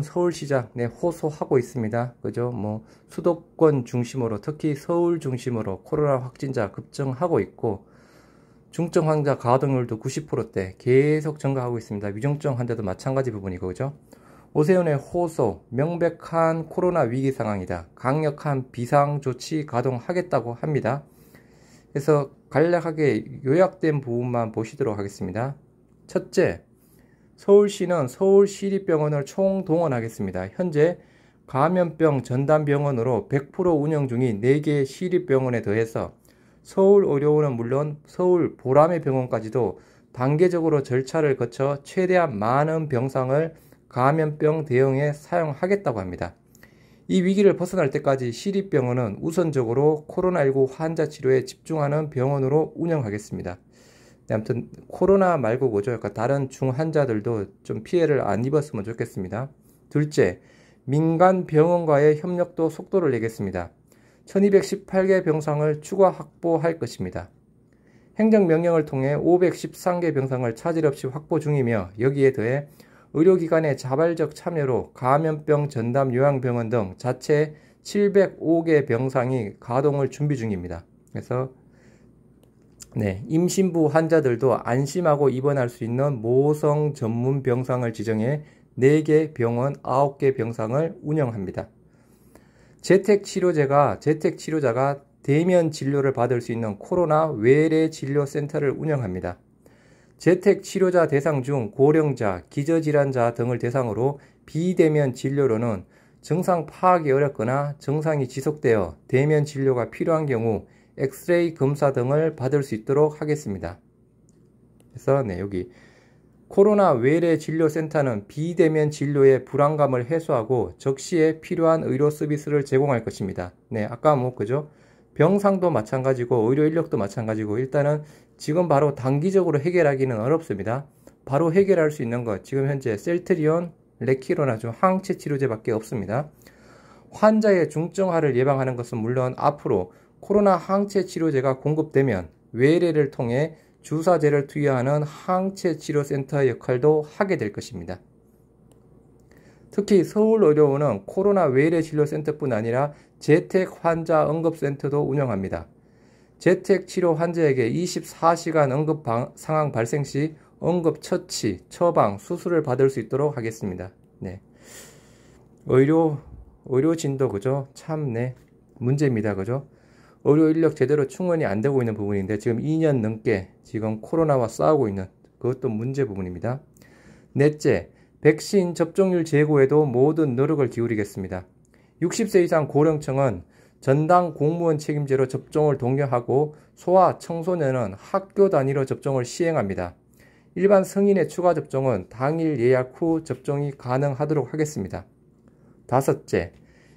서울시장 호소하고 있습니다. 그죠? 뭐 수도권 중심으로 특히 서울 중심으로 코로나 확진자 급증하고 있고 중증 환자 가동률도 90%대 계속 증가하고 있습니다. 위중증 환자도 마찬가지 부분이고 그죠? 오세훈의 호소, 명백한 코로나 위기 상황이다. 강력한 비상조치 가동하겠다고 합니다. 그래서 간략하게 요약된 부분만 보시도록 하겠습니다. 첫째, 서울시는 서울시립병원을 총동원하겠습니다. 현재 감염병 전담병원으로 100% 운영 중인 4개 시립병원에 더해서 서울의료원은 물론 서울 보람의 병원까지도 단계적으로 절차를 거쳐 최대한 많은 병상을 감염병 대응에 사용하겠다고 합니다. 이 위기를 벗어날 때까지 시립병원은 우선적으로 코로나19 환자 치료에 집중하는 병원으로 운영하겠습니다. 아무튼 코로나 말고 그죠? 약간 다른 중환자들도 좀 피해를 안 입었으면 좋겠습니다. 둘째, 민간 병원과의 협력도 속도를 내겠습니다. 1218개 병상을 추가 확보할 것입니다. 행정명령을 통해 513개 병상을 차질 없이 확보 중이며 여기에 더해 의료기관의 자발적 참여로 감염병 전담 요양병원 등 자체 705개 병상이 가동을 준비 중입니다. 그래서 임신부 환자들도 안심하고 입원할 수 있는 모성 전문 병상을 지정해 4개 병원 9개 병상을 운영합니다. 재택치료자가 대면 진료를 받을 수 있는 코로나 외래 진료센터를 운영합니다. 재택치료자 대상 중 고령자, 기저질환자 등을 대상으로 비대면 진료로는 증상 파악이 어렵거나 증상이 지속되어 대면 진료가 필요한 경우 엑스레이 검사 등을 받을 수 있도록 하겠습니다. 그래서 여기 코로나 외래 진료센터는 비대면 진료의 불안감을 해소하고 적시에 필요한 의료 서비스를 제공할 것입니다. 아까 그죠? 병상도 마찬가지고 의료 인력도 마찬가지고 일단은 지금 바로 단기적으로 해결하기는 어렵습니다. 바로 해결할 수 있는 것 지금 현재 셀트리온, 레키로나 중 항체 치료제밖에 없습니다. 환자의 중증화를 예방하는 것은 물론 앞으로 코로나 항체 치료제가 공급되면 외래를 통해 주사제를 투여하는 항체 치료센터 역할도 하게 될 것입니다. 특히 서울의료원은 코로나 외래 진료센터뿐 아니라 재택 환자 응급센터도 운영합니다. 재택 치료 환자에게 24시간 응급 상황 발생 시 응급 처치, 처방, 수술을 받을 수 있도록 하겠습니다. 의료진도 그죠? 참 문제입니다. 그죠? 의료 인력 제대로 충원이 안 되고 있는 부분인데 지금 2년 넘게 지금 코로나와 싸우고 있는 그것도 문제 부분입니다. 넷째, 백신 접종률 제고에도 모든 노력을 기울이겠습니다. 60세 이상 고령층은 전담 공무원 책임제로 접종을 독려하고 소아 청소년은 학교 단위로 접종을 시행합니다. 일반 성인의 추가 접종은 당일 예약 후 접종이 가능하도록 하겠습니다. 다섯째,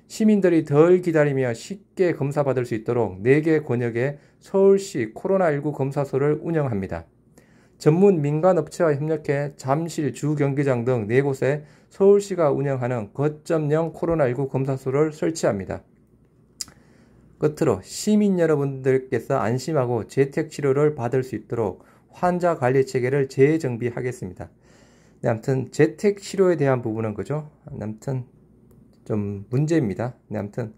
시민들이 덜 기다리며 쉽게 검사받을 수 있도록 4개 권역에 서울시 코로나19 검사소를 운영합니다. 전문 민간업체와 협력해 잠실 주경기장 등 4곳에 서울시가 운영하는 거점형 코로나19 검사소를 설치합니다. 끝으로 시민 여러분들께서 안심하고 재택치료를 받을 수 있도록 환자관리체계를 재정비하겠습니다. 아무튼 재택치료에 대한 부분은 그죠? 아무튼 좀 문제입니다. 아무튼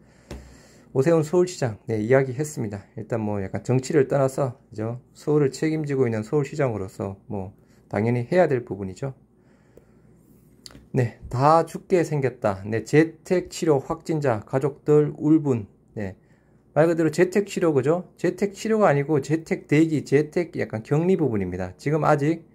오세훈 서울시장 이야기했습니다. 일단 약간 정치를 떠나서 그죠? 서울을 책임지고 있는 서울시장으로서 당연히 해야 될 부분이죠. 다 죽게 생겼다. 재택치료 확진자 가족들 울분. 말 그대로 재택치료 그죠? 재택치료가 아니고 재택대기, 재택 약간 격리 부분입니다. 지금 아직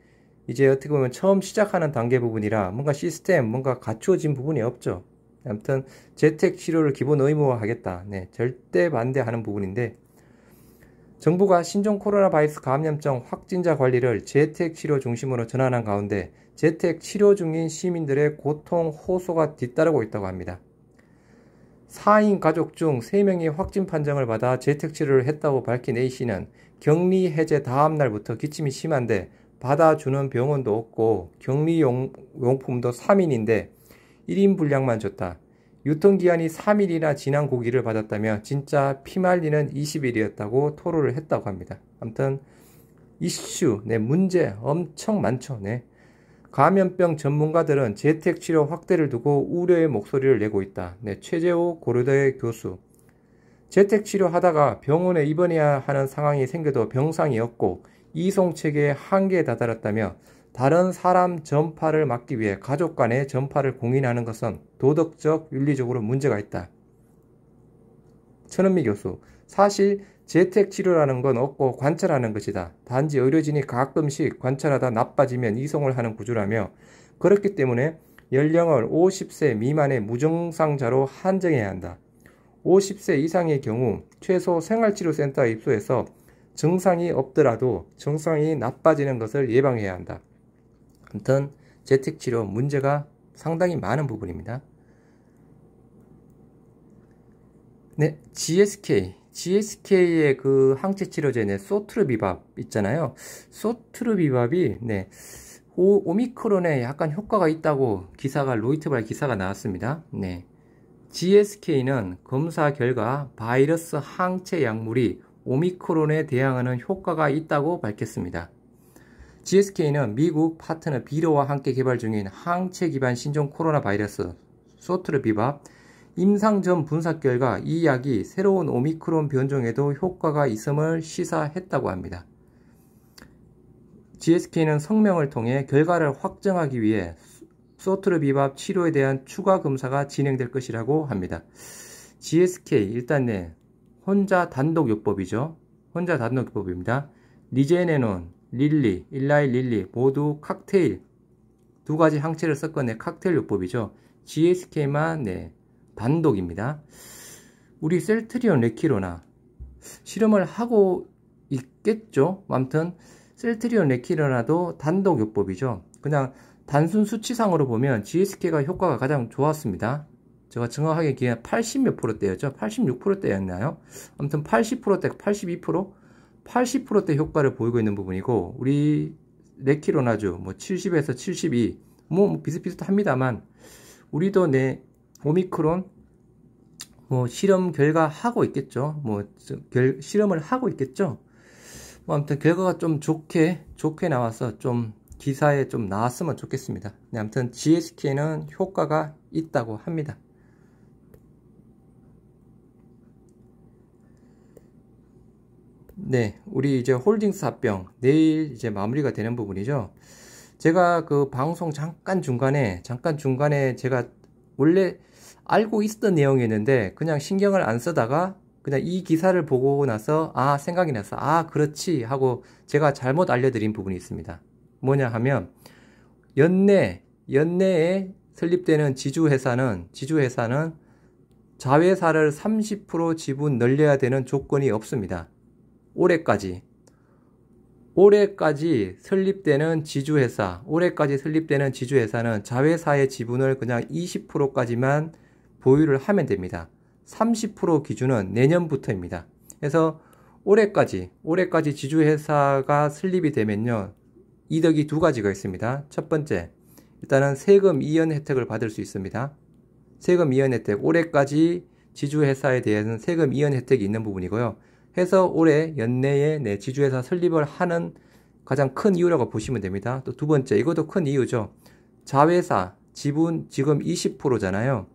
이제 어떻게 보면 처음 시작하는 단계 부분이라 뭔가 시스템, 뭔가 갖추어진 부분이 없죠. 아무튼 재택치료를 기본 의무화하겠다. 절대 반대하는 부분인데 정부가 신종 코로나 바이러스 감염증 확진자 관리를 재택치료 중심으로 전환한 가운데 재택치료 중인 시민들의 고통 호소가 뒤따르고 있다고 합니다. 4인 가족 중 3명이 확진 판정을 받아 재택치료를 했다고 밝힌 A씨는 격리 해제 다음 날부터 기침이 심한데 받아주는 병원도 없고 격리용품도 3인인데 1인 분량만 줬다. 유통기한이 3일이나 지난 고기를 받았다며 진짜 피말리는 20일이었다고 토로를 했다고 합니다. 아무튼 이슈, 문제 엄청 많죠. 감염병 전문가들은 재택치료 확대를 두고 우려의 목소리를 내고 있다. 네, 최재호 고려대 교수. 재택치료 하다가 병원에 입원해야 하는 상황이 생겨도 병상이 없고 이송체계의 한계에 다다랐다며 다른 사람 전파를 막기 위해 가족 간의 전파를 공인하는 것은 도덕적, 윤리적으로 문제가 있다. 천은미 교수. 사실 재택치료라는 건 없고 관찰하는 것이다. 단지 의료진이 가끔씩 관찰하다 나빠지면 이송을 하는 구조라며 그렇기 때문에 연령을 50세 미만의 무증상자로 한정해야 한다. 50세 이상의 경우 최소 생활치료센터에 입소해서 증상이 없더라도 증상이 나빠지는 것을 예방해야 한다. 아무튼 재택치료 문제가 상당히 많은 부분입니다. 네, GSK의 그 항체치료제 소트르비밥 있잖아요. 소트르비밥이 오미크론에 약간 효과가 있다고 로이터발 기사가 나왔습니다. 네. GSK는 검사 결과 바이러스 항체 약물이 오미크론에 대항하는 효과가 있다고 밝혔습니다. GSK는 미국 파트너 비로와 함께 개발 중인 항체 기반 신종 코로나 바이러스 소트르비밥 임상 전 분석 결과 이 약이 새로운 오미크론 변종에도 효과가 있음을 시사했다고 합니다. GSK는 성명을 통해 결과를 확정하기 위해 소트르비밥 치료에 대한 추가 검사가 진행될 것이라고 합니다. GSK 일단 혼자 단독요법이죠. 혼자 단독요법입니다. 리제네논, 일라이 릴리 모두 칵테일 두 가지 항체를 섞어낸 칵테일 요법이죠. GSK만 단독입니다. 우리 셀트리온 레키로나 실험을 하고 있겠죠. 아무튼 셀트리온 레키로나도 단독 요법이죠. 그냥 단순 수치상으로 보면 GSK가 효과가 가장 좋았습니다. 제가 정확하게 기억 80몇 %대였죠. 86%대였나요? 아무튼 80%대, 82%? 80%대 효과를 보이고 있는 부분이고 우리 레키로나주 70에서 72 비슷비슷합니다만 우리도 오미크론 실험 결과 하고 있겠죠. 실험을 하고 있겠죠. 아무튼 결과가 좀 좋게 나와서 좀 기사에 좀 나왔으면 좋겠습니다. 아무튼 GSK는 효과가 있다고 합니다. 네, 우리 이제 홀딩스 합병 내일 이제 마무리가 되는 부분이죠. 제가 그 방송 잠깐 중간에 제가 원래 알고 있었던 내용이었는데 그냥 신경을 안 쓰다가 그냥 이 기사를 보고 나서 생각이 나서 그렇지 하고 제가 잘못 알려드린 부분이 있습니다. 뭐냐 하면 연내에 설립되는 지주회사는 자회사를 30% 지분 늘려야 되는 조건이 없습니다. 올해까지 설립되는 지주회사는 자회사의 지분을 그냥 20%까지만 보유를 하면 됩니다. 30% 기준은 내년부터입니다. 그래서 올해까지 지주회사가 설립이 되면요. 이득이 두 가지가 있습니다. 첫 번째, 일단은 세금 이연 혜택을 받을 수 있습니다. 세금 이연 혜택, 올해까지 지주회사에 대해서는 세금 이연 혜택이 있는 부분이고요. 해서 올해 연내에 지주회사 설립을 하는 가장 큰 이유라고 보시면 됩니다. 또 두 번째, 이것도 큰 이유죠. 자회사 지분 지금 20%잖아요.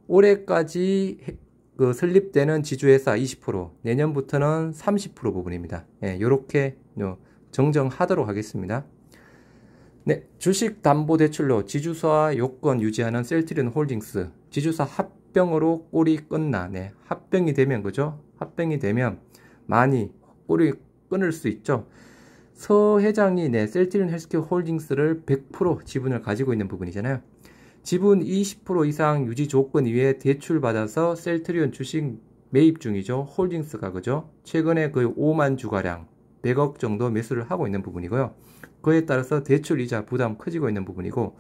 올해까지 설립되는 지주회사 20%, 내년부터는 30% 부분입니다. 요렇게 정정하도록 하겠습니다. 네, 주식담보대출로 지주사 요건 유지하는 셀트리온 홀딩스 지주사 합병으로 꼴이 끝나. 합병이 되면 합병이 되면 많이 꼴이 끊을 수 있죠. 서 회장이 셀트리온 헬스케어 홀딩스를 100% 지분을 가지고 있는 부분이잖아요. 지분 20% 이상 유지 조건 이외에 대출받아서 셀트리온 주식 매입 중이죠. 홀딩스가 최근에 거의 5만 주가량 100억 정도 매수를 하고 있는 부분이고요. 그에 따라서 대출 이자 부담 커지고 있는 부분이고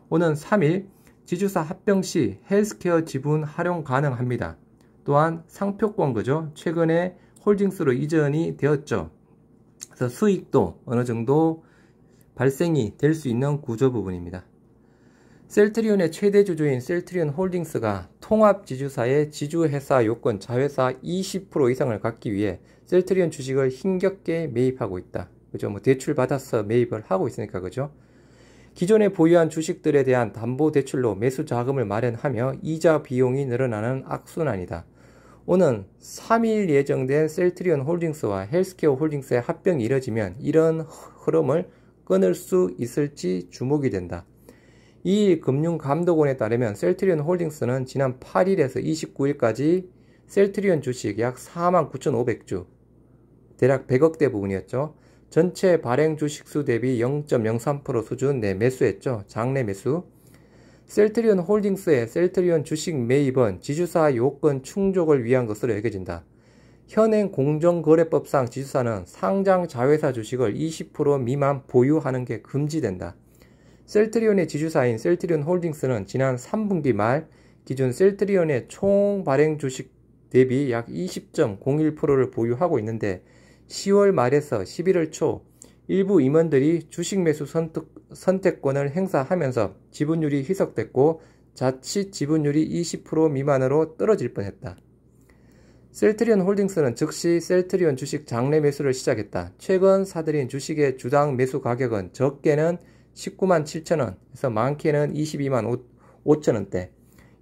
오는 3일 지주사 합병 시 헬스케어 지분 활용 가능합니다. 또한 상표권 최근에 홀딩스로 이전이 되었죠. 그래서 수익도 어느 정도 발생이 될 수 있는 구조 부분입니다. 셀트리온의 최대 주주인 셀트리온 홀딩스가 통합지주사의 지주회사 요건 자회사 20% 이상을 갖기 위해 셀트리온 주식을 힘겹게 매입하고 있다. 대출 받아서 매입을 하고 있으니까 기존에 보유한 주식들에 대한 담보대출로 매수 자금을 마련하며 이자 비용이 늘어나는 악순환이다. 오는 3일 예정된 셀트리온 홀딩스와 헬스케어 홀딩스의 합병이 이뤄지면 이런 흐름을 끊을 수 있을지 주목이 된다. 이 금융감독원에 따르면 셀트리온 홀딩스는 지난 8일에서 29일까지 셀트리온 주식 약 49,500주, 대략 100억대 부분이었죠. 전체 발행 주식수 대비 0.03% 수준 내 매수했죠. 장내 매수. 셀트리온 홀딩스의 셀트리온 주식 매입은 지주사 요건 충족을 위한 것으로 여겨진다. 현행 공정거래법상 지주사는 상장 자회사 주식을 20% 미만 보유하는 게 금지된다. 셀트리온의 지주사인 셀트리온 홀딩스는 지난 3분기 말 기준 셀트리온의 총 발행 주식 대비 약 20.01%를 보유하고 있는데 10월 말에서 11월 초 일부 임원들이 주식 매수 선택권을 행사하면서 지분율이 희석됐고 자칫 지분율이 20% 미만으로 떨어질 뻔했다. 셀트리온 홀딩스는 즉시 셀트리온 주식 장내 매수를 시작했다. 최근 사들인 주식의 주당 매수 가격은 적게는 19만 7천원에서 많게는 22만 5천원대,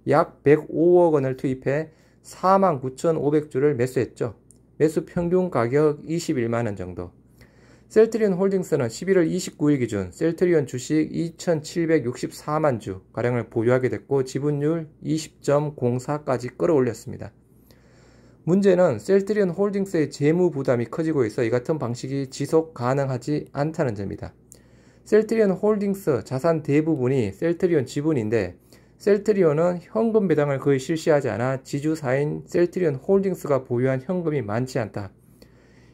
약 105억 원을 투입해 4만 9,500주를 매수했죠. 매수 평균 가격 21만원 정도. 셀트리온 홀딩스는 11월 29일 기준 셀트리온 주식 2,764만 주 가량을 보유하게 됐고 지분율 20.04까지 끌어올렸습니다. 문제는 셀트리온 홀딩스의 재무 부담이 커지고 있어 이 같은 방식이 지속 가능하지 않다는 점이다. 셀트리온 홀딩스 자산 대부분이 셀트리온 지분인데 셀트리온은 현금 배당을 거의 실시하지 않아 지주사인 셀트리온 홀딩스가 보유한 현금이 많지 않다.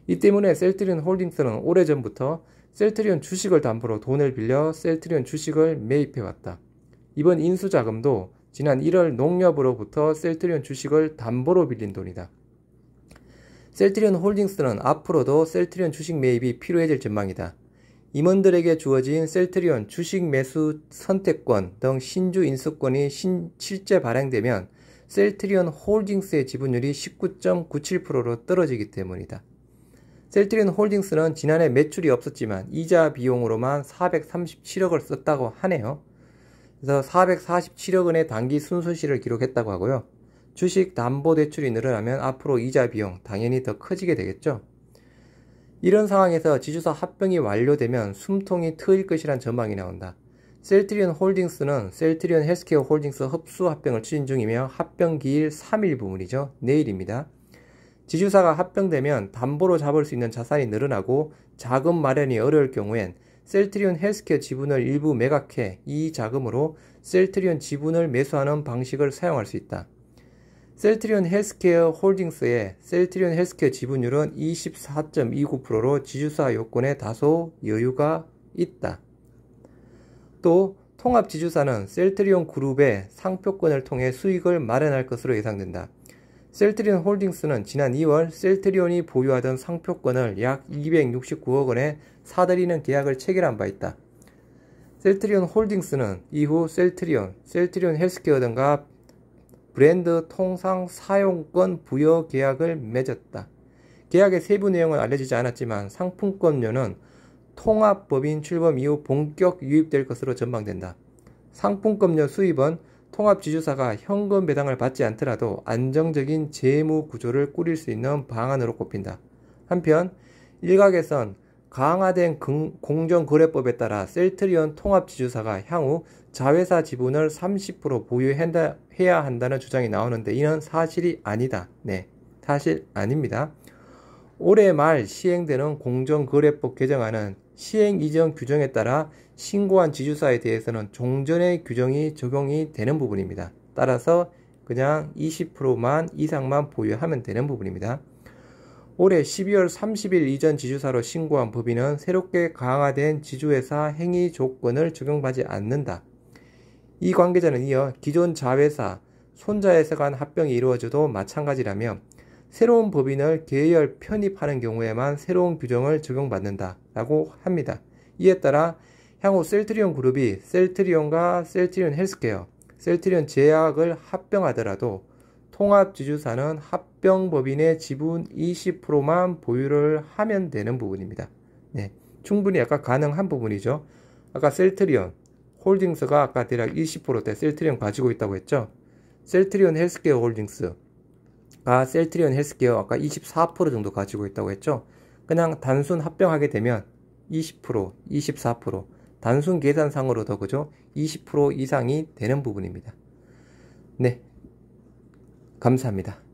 이 때문에 셀트리온 홀딩스는 오래전부터 셀트리온 주식을 담보로 돈을 빌려 셀트리온 주식을 매입해왔다. 이번 인수자금도 지난 1월 농협으로부터 셀트리온 주식을 담보로 빌린 돈이다. 셀트리온 홀딩스는 앞으로도 셀트리온 주식 매입이 필요해질 전망이다. 임원들에게 주어진 셀트리온 주식 매수 선택권 등 신주 인수권이 실제 발행되면 셀트리온 홀딩스의 지분율이 19.97%로 떨어지기 때문이다. 셀트리온 홀딩스는 지난해 매출이 없었지만 이자 비용으로만 437억을 썼다고 하네요. 그래서 447억 원의 단기 순손실을 기록했다고 하고요. 주식 담보대출이 늘어나면 앞으로 이자 비용 당연히 더 커지게 되겠죠. 이런 상황에서 지주사 합병이 완료되면 숨통이 트일 것이란 전망이 나온다. 셀트리온 홀딩스는 셀트리온 헬스케어 홀딩스 흡수 합병을 추진 중이며 합병 기일 3일 부분이죠. 내일입니다. 지주사가 합병되면 담보로 잡을 수 있는 자산이 늘어나고 자금 마련이 어려울 경우엔 셀트리온 헬스케어 지분을 일부 매각해 이 자금으로 셀트리온 지분을 매수하는 방식을 사용할 수 있다. 셀트리온 헬스케어 홀딩스의 셀트리온 헬스케어 지분율은 24.29%로 지주사 요건에 다소 여유가 있다. 또 통합지주사는 셀트리온 그룹의 상표권을 통해 수익을 마련할 것으로 예상된다. 셀트리온 홀딩스는 지난 2월 셀트리온이 보유하던 상표권을 약 269억 원에 사들이는 계약을 체결한 바 있다. 셀트리온 홀딩스는 이후 셀트리온 헬스케어 등과 브랜드 통상 사용권 부여 계약을 맺었다. 계약의 세부 내용은 알려지지 않았지만 상품권료는 통합법인 출범 이후 본격 유입될 것으로 전망된다. 상품권료 수입은 통합지주사가 현금 배당을 받지 않더라도 안정적인 재무 구조를 꾸릴 수 있는 방안으로 꼽힌다. 한편 일각에선 강화된 공정거래법에 따라 셀트리온 통합지주사가 향후 자회사 지분을 30% 보유해야 한다는 주장이 나오는데 이는 사실이 아니다. 네, 사실 아닙니다. 올해 말 시행되는 공정거래법 개정안은 시행 이전 규정에 따라 신고한 지주사에 대해서는 종전의 규정이 적용이 되는 부분입니다. 따라서 그냥 20%만 이상만 보유하면 되는 부분입니다. 올해 12월 30일 이전 지주사로 신고한 법인은 새롭게 강화된 지주회사 행위 조건을 적용받지 않는다. 이 관계자는 이어 기존 자회사, 손자회사 간 합병이 이루어져도 마찬가지라며 새로운 법인을 계열 편입하는 경우에만 새로운 규정을 적용받는다 라고 합니다. 이에 따라 향후 셀트리온 그룹이 셀트리온과 셀트리온 헬스케어, 셀트리온 제약을 합병하더라도 통합지주사는 합병법인의 지분 20%만 보유를 하면 되는 부분입니다. 네, 충분히 아까 가능한 부분이죠. 아까 셀트리온, 홀딩스가 아까 대략 20%대 셀트리온 가지고 있다고 했죠. 셀트리온 헬스케어 홀딩스가 셀트리온 헬스케어 아까 24% 정도 가지고 있다고 했죠. 그냥 단순 합병하게 되면 20%, 24% 단순 계산상으로도 그죠? 20% 이상이 되는 부분입니다. 네, 감사합니다.